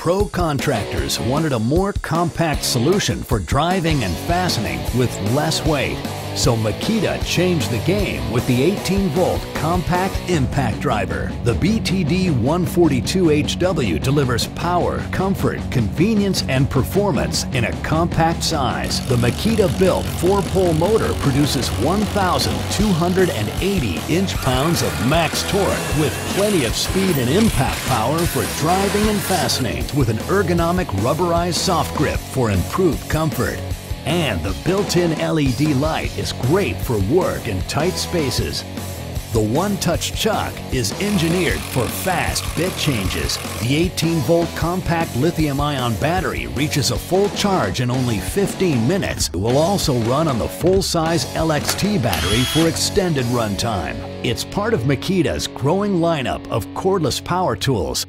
pro contractors wanted a more compact solution for driving and fastening with less weight. So Makita changed the game with the 18-volt compact impact driver. The BTD 142HW delivers power, comfort, convenience, and performance in a compact size. The Makita-built 4-pole motor produces 1,280 inch-pounds of max torque with plenty of speed and impact power for driving and fastening, with an ergonomic rubberized soft grip for improved comfort. And the built-in LED light is great for work in tight spaces. The one-touch chuck is engineered for fast bit changes. The 18-volt compact lithium-ion battery reaches a full charge in only 15 minutes. It will also run on the full-size LXT battery for extended runtime. It's part of Makita's growing lineup of cordless power tools,